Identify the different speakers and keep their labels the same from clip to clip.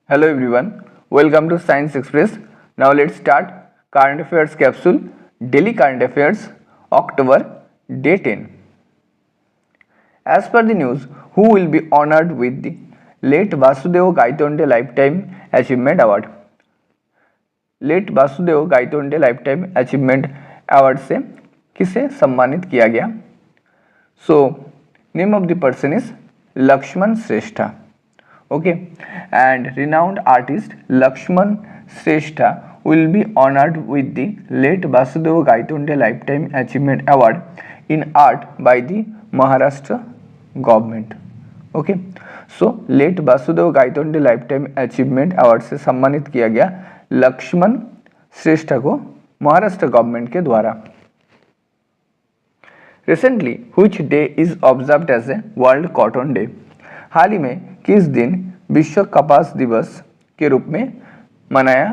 Speaker 1: Hello everyone, welcome to Science Express. Now let's start Current Affairs Capsule, Daily Current Affairs, October, Day 10. As per the news, who will be honored with the late Vasudeva Gaitonde Lifetime Achievement Award? Late Vasudev Gaitonde lifetime achievement award से किसे सम्मानित किया गया? So name of the person is Lakshman Shrestha. Okay, and renowned artist Lakshman Shrestha will be honored with the late Vasudeva Gaitonde Lifetime Achievement Award in Art by the Maharashtra government. Okay, so late Vasudeva Gaitonde Lifetime Achievement Award से सम्मानित किया गया लक्ष्मण श्रेष्ठा को Maharashtra government के द्वारा. Recently, which day is observed as a World Cotton Day? हाल ही में किस दिन विश्व कपास दिवस के रूप में मनाया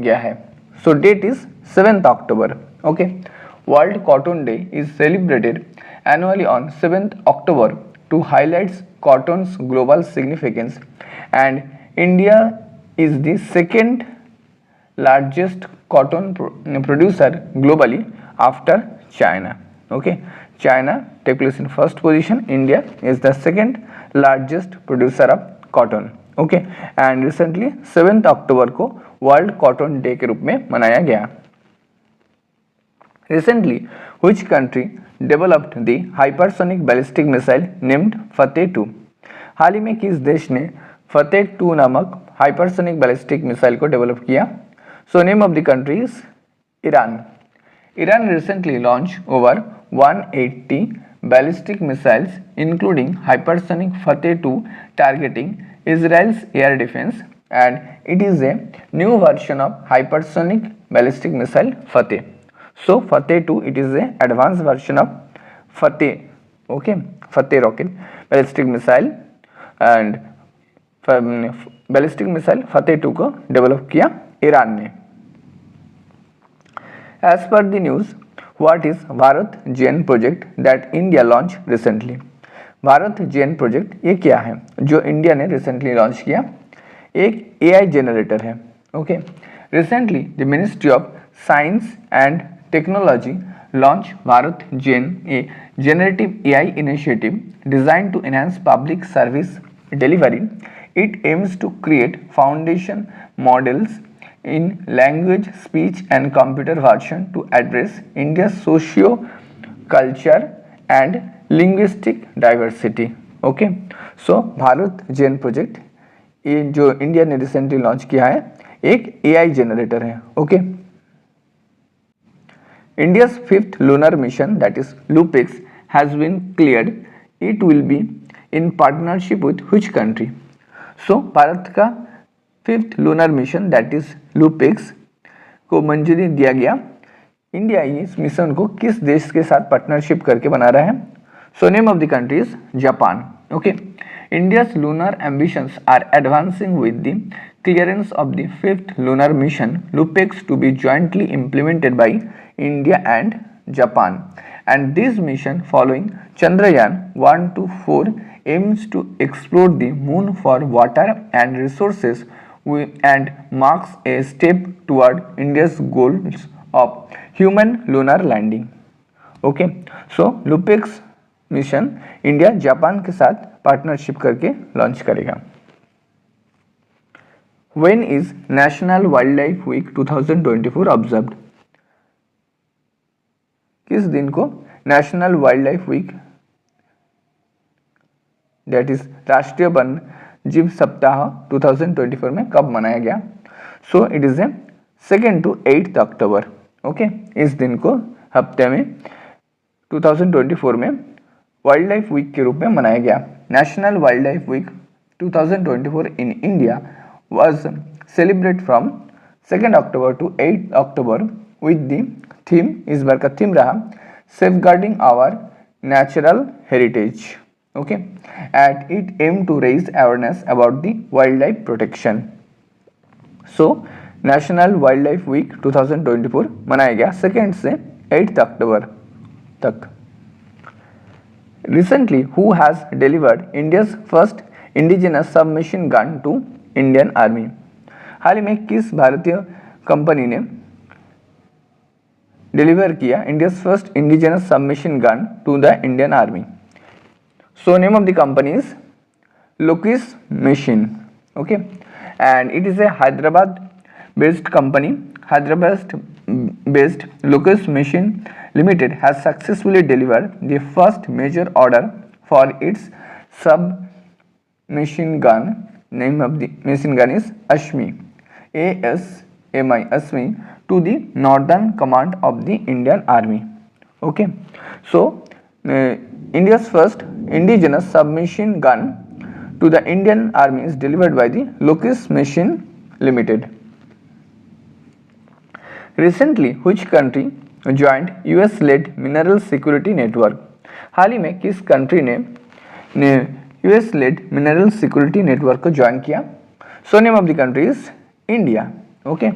Speaker 1: गया है? So date is 7th October. Okay, world cotton day is celebrated annually on 7th October to highlights cotton's global significance and India is the second largest cotton producer globally after China. Okay, China take place in first position. India is the second largest producer of cotton. Okay, and recently 7th October को World Cotton Day के रूप में मनाया गया. Recently, which country developed the hypersonic ballistic missile named Fateh 2? हाल ही में किस देश ने Fateh 2 नामक hypersonic ballistic missile को डेवलप किया? So name of the country is Iran. Iran recently launched over 180 ballistic missiles including hypersonic Fateh 2 targeting Israel's air defense, and it is a new version of hypersonic ballistic missile Fateh. So Fateh 2 it is a advanced version of Fateh. Okay, Fateh rocket ballistic missile and ballistic missile Fateh 2 को develop किया Iran ने. As per the news, what is Bharat gen project that India launch recently? Bharat gen project ये क्या है जो India ने recently launch किया? एक एआई जनरेटर है. Okay, recently the ministry of science and technology launch Bharat gen, a generative AI initiative designed to enhance public service delivery. It aims to create foundation models in language, speech and computer version to address India's socio-culture and linguistic diversity. Okay, so Bharat gen project ये जो India ने recently launch किया है एक AI generator है. Okay, India's fifth lunar mission that is LUPEX has been cleared. It will be in partnership with which country? So Bharat का fifth lunar mission that is LUPEX को मंजूरी दिया गया. इंडिया इस मिशन को किस देश के साथ पार्टनरशिप करके बना रहा है? So name of the country is Japan. Okay, India's lunar ambitions are advancing with the clearance of the fifth lunar mission LUPEX to be jointly implemented by India and Japan, and this mission following Chandrayaan 1 to 4 aims to explore the moon for water and resources and marks a step toward India's goals of human lunar landing. Okay, so LUPEX mission India Japan के साथ partnership करके launch करेगा. When is National Wildlife Week 2024 observed? किस दिन को national wild life week that is राष्ट्रीय वन जीव सप्ताह 2024 में कब मनाया गया? So it is a 2nd to 8th October. Okay, इस दिन को हफ्ते में 2024 में वाइल्ड लाइफ वीक के रूप में मनाया गया. National wild life week 2024 in India was celebrate from 2nd October to 8th October with the theme, इस बार का थीम रहा safeguarding our natural heritage. Okay, and it aim to raise awareness about the wild life protection. So national wild life week 2024 मनाया गया 2nd से 8th October तक. Recently, who has delivered India's first indigenous submachine gun to Indian army. हाल ही में किस भारतीय company ने डिलीवर किया India's first indigenous submachine gun to the Indian army? So name of the company is Lokesh machine, okay, and it is a Hyderabad based company. Hyderabad based Lucas Machine Limited has successfully delivered the first major order for its submachine gun. Name of the machine gun is Ashmi, ASMI, Ashmi, to the Northern Command of the Indian Army. Okay, so India's first indigenous submachine gun to the Indian Army is delivered by the Lucas Machine Limited. Recently, which country joined US-led Mineral Security Network? हाल ही में किस country ने US-led Mineral Security Network को join किया? So name of the country is India. Okay,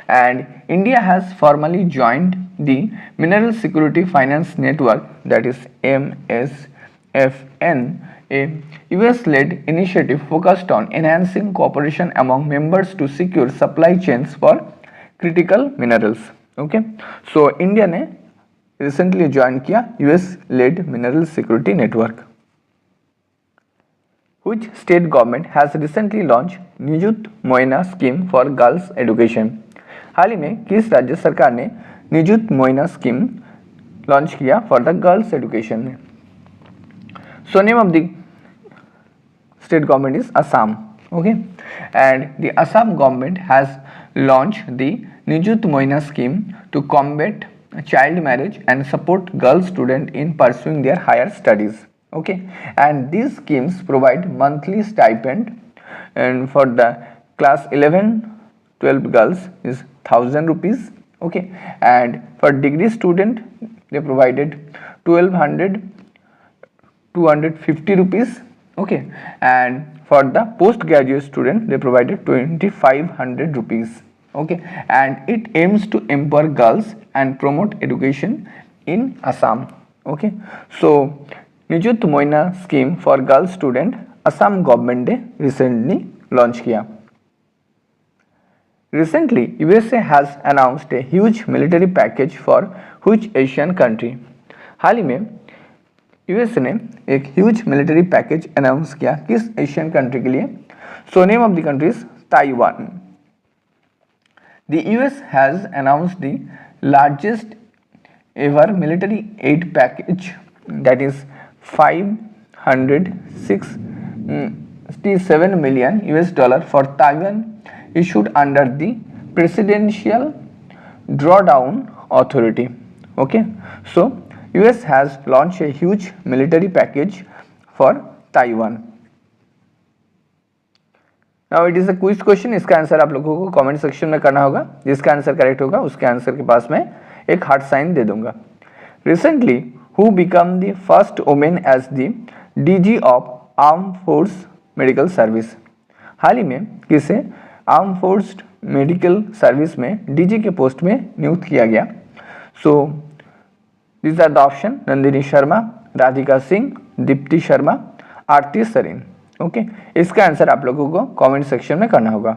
Speaker 1: and India has formally joined the Mineral Security Finance Network, that is MSFN, a US-led initiative focused on enhancing cooperation among members to secure supply chains for critical minerals. Okay, so India ने recently join किया US-led Mineral Security Network. Which state government has recently launched Nijut Moina scheme for girls education? हाल ही में किस राज्य सरकार ने Nijut Moina scheme launch किया फॉर द गर्ल्स एजुकेशन में? So name of the state government is Assam. Okay, and the Assam government has launched the Nijut Moina scheme to combat child marriage and support girl students in pursuing their higher studies. Okay, and these schemes provide monthly stipend, and for the class 11-12 girls is 1000 rupees. Okay, and for degree student they provided 1200 250 rupees. Okay, and for the postgraduate student they provided 2500 rupees. Okay, and it aims to empower girls and promote education in Assam. Okay, so Nijut Moina scheme for girls student Assam government ने recently launch किया. Recently, USA has announced a huge military package for which Asian country? हाल ही में USA ने एक huge military package announce किया किस Asian country के लिए? सो name of the country is Taiwan. The US has announced the largest ever military add package, that is $567 million for Taiwan, issued under the Presidential Drawdown Authority. Okay, so US has launched a huge military package for Taiwan. Now it is a quiz question. इसका answer आप लोगों को comment section में करना होगा. जिसका answer correct होगा उसके आंसर के पास में एक हार्ट साइन दे दूंगा. Recently, who became the first woman as the DG of Armed Force Medical Service? हाल ही में किसे आर्म फोर्स मेडिकल सर्विस में डीजी के पोस्ट में नियुक्त किया गया? So this are the option: Nandini Sharma, Radhika Singh, Deepti Sharma, Aarti Sarin. Okay, इसका आंसर आप लोगों को कमेंट सेक्शन में करना होगा.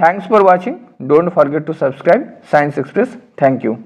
Speaker 1: Thanks for watching. Don't forget to subscribe science express. Thank you.